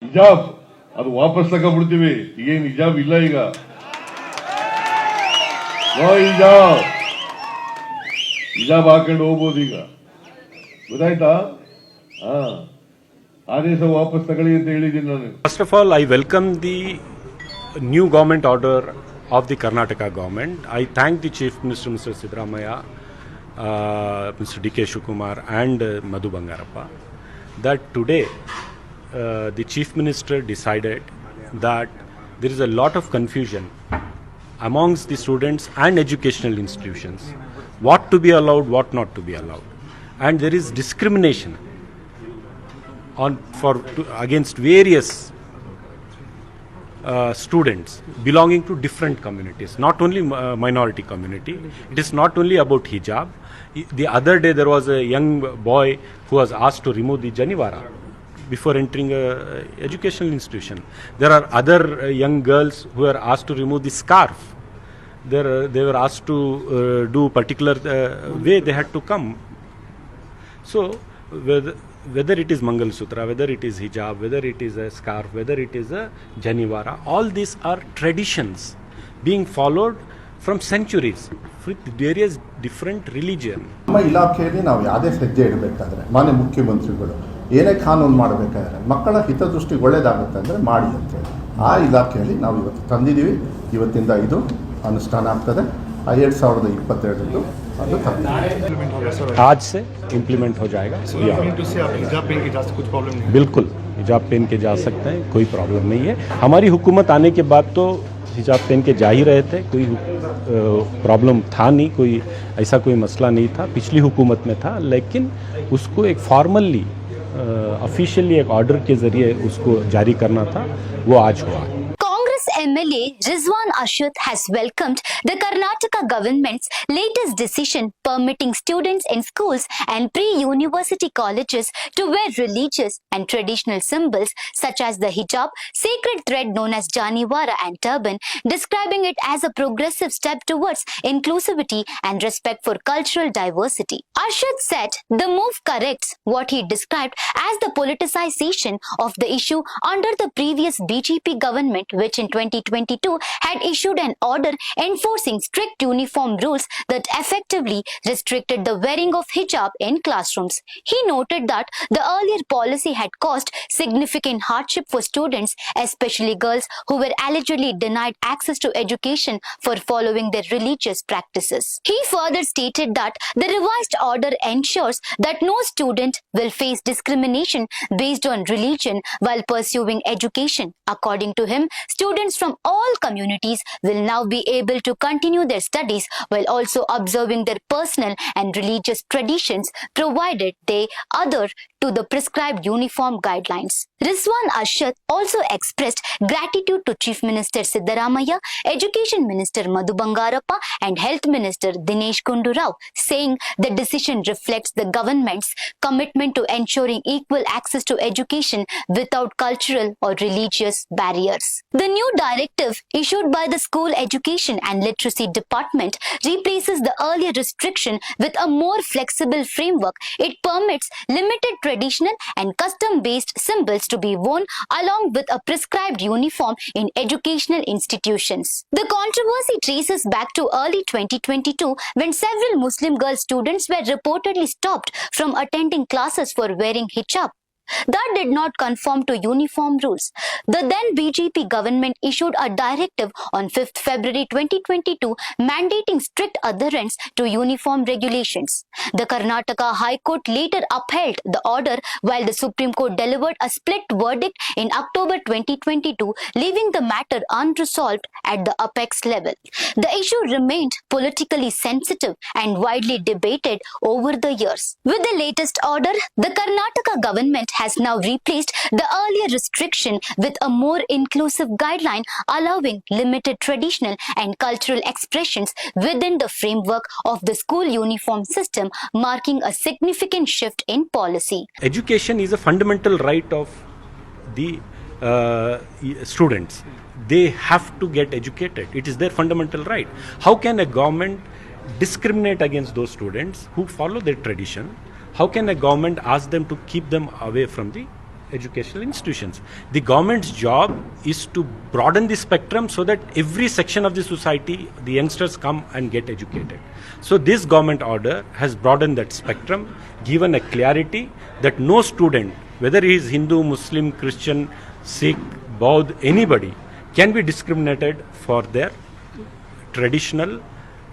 ಹಿಜಾಬ್ ಅದು ವಾಪಸ್ ತಗೊಂಡ್ಬಿಡ್ತೀವಿ. ಏನ್ ಹಿಜಾಬ್ ಇಲ್ಲ ಈಗ. ಹಿಜಾಬ್ ಹಿಜಾಬ್ ಹಾಕೊಂಡು ಹೋಗ್ಬೋದು ಈಗ. ಗೊತ್ತಾಯ್ತಾ? ಆದೇಶ ವಾಪಸ್ ತಗೊಳ್ಳಿ ಅಂತ ಹೇಳಿದ್ದೀನಿ ನಾನು. First of all, I welcome the new government order of the Karnataka government. I thank the Chief Minister, Mr. Siddaramaiah, Mr. D.K. Shivakumar and Madhu Bangarappa, that today the Chief Minister decided that there is a lot of confusion amongst the students and educational institutions, what to be allowed, what not to be allowed. And there is discrimination against various students belonging to different communities, not only minority community. It is not only about hijab. The other day there was a young boy who was asked to remove the janivara before entering a educational institution. There are other young girls who are asked to remove the scarf. They were asked to do particular way they had to come. So whether it is Mangal Sutra, whether it is hijab, whether it is a scarf, whether it is a janivara, all these are traditions being followed from centuries with various different religion. ನಮ್ಮ ಇಲಾಖೆಯಲ್ಲಿ ನಾವು ಯಾವುದೇ ಹೆಜ್ಜೆ ಇಡಬೇಕಾದ್ರೆ ಮಾನ್ಯ ಮುಖ್ಯಮಂತ್ರಿಗಳು ಏನೇ ಕಾನೂನು ಮಾಡಬೇಕಾದ್ರೆ ಮಕ್ಕಳ ಹಿತದೃಷ್ಟಿಗೆ ಒಳ್ಳೇದಾಗುತ್ತೆ ಅಂದರೆ ಮಾಡಿ ಅಂತೇಳಿ ಆ ಇಲಾಖೆಯಲ್ಲಿ ನಾವು ಇವತ್ತು ತಂದಿದ್ದೀವಿ. ಇವತ್ತಿಂದ ಇದು ಅನುಷ್ಠಾನ ಆಗ್ತದೆ. 2022 ಅದು आज से इम्प्लीमेंट हो जाएगा. बिल्कुल हिजाब पहन के जा सकते हैं, कोई प्रॉब्लम नहीं है. हमारी हुकूमत आने के बाद तो हिजाब पहन के जा ही रहे थे, कोई प्रॉब्लम था नहीं, कोई ऐसा कोई मसला नहीं था. पिछली हुकूमत में था, लेकिन उसको एक फॉर्मली ऑफिशियली एक ऑर्डर के ज़रिए उसको जारी करना था, वो आज हुआ. MLA Rizwan Arshad has welcomed the Karnataka government's latest decision permitting students in schools and pre-university colleges to wear religious and traditional symbols such as the hijab, sacred thread known as janivara and turban, describing it as a progressive step towards inclusivity and respect for cultural diversity. Arshad said the move corrects what he described as the politicization of the issue under the previous BJP government, which in 2022 had issued an order enforcing strict uniform rules that effectively restricted the wearing of hijab in classrooms. He noted that the earlier policy had caused significant hardship for students, especially girls who were allegedly denied access to education for following their religious practices. He further stated that the revised order ensures that no student will face discrimination based on religion while pursuing education. According to him, students from all communities will now be able to continue their studies while also observing their personal and religious traditions, provided they adhere to the prescribed uniform guidelines. Rizwan Arshad also expressed gratitude to Chief Minister Siddaramaiah, Education Minister Madhu Bangarappa and Health Minister Dinesh Gundu Rao, saying the decision reflects the government's commitment to ensuring equal access to education without cultural or religious barriers. The new directive issued by the School Education and Literacy Department replaces the earlier restriction with a more flexible framework. It permits limited traditional and custom-based symbols to be worn along with a prescribed uniform in educational institutions. The controversy traces back to early 2022 when several Muslim girl students were reportedly stopped from attending classes for wearing hijab. That did not conform to uniform rules. The then BJP government issued a directive on 5th February 2022 mandating strict adherence to uniform regulations. The Karnataka High Court later upheld the order while the Supreme Court delivered a split verdict in October 2022, leaving the matter unresolved at the apex level. The issue remained politically sensitive and widely debated over the years. With the latest order, the Karnataka government has now replaced the earlier restriction with a more inclusive guideline allowing limited traditional and cultural expressions within the framework of the school uniform system, marking a significant shift in policy. Education is a fundamental right of the students. They have to get educated. It is their fundamental right. How can a government discriminate against those students who follow their tradition? How can a government ask them to keep them away from the educational institutions. The government's job is to broaden the spectrum so that every section of the society, the youngsters come and get educated. So this government order has broadened that spectrum, given a clarity that no student, whether he is Hindu, Muslim, Christian, Sikh, Baudh, anybody, can be discriminated for their traditional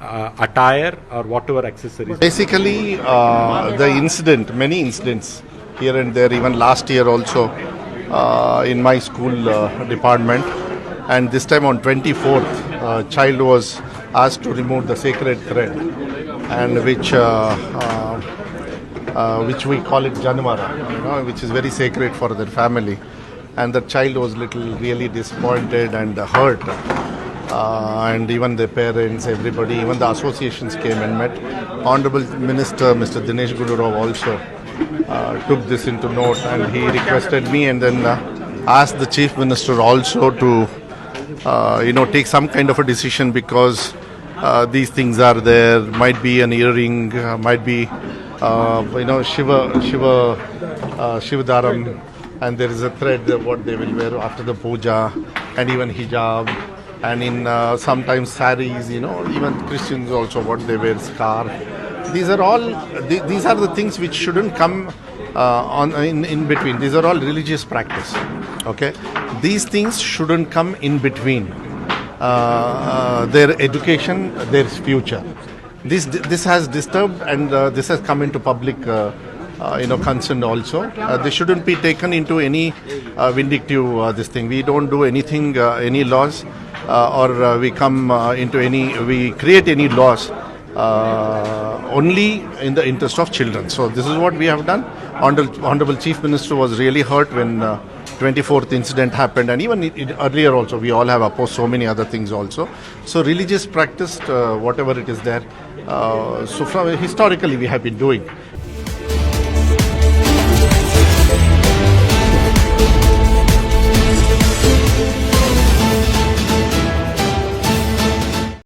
attire or whatever accessories. Basically, many incidents here and there, even last year also in my school department, and this time on 24th, a child was asked to remove the sacred thread, and which we call it Janivara, which is very sacred for their family, and the child was really disappointed and hurt. And even the parents, everybody, even the associations came and met. Honorable Minister Mr. Dinesh Gundurao also took this into note, and he requested me and then asked the Chief Minister also to take some kind of a decision, because these things are there. Might be an earring, might be Shivadaram, and there is a thread what they will wear after the puja, and even hijab. And in sometimes saris, even Christians also what they wear, scarf. These are the things which shouldn't come in between. These are all religious practice. Okay, these things shouldn't come in between their education, their future. This has disturbed, and this has come into public concern also. They shouldn't be taken into any vindictive this thing. We don't do anything, any laws. Or we create any laws only in the interest of children. So this is what we have done. Honorable Chief Minister was really hurt when 24th incident happened, and even earlier also we all have opposed so many other things also. So religious practice, whatever it is there, so from historically we have been doing.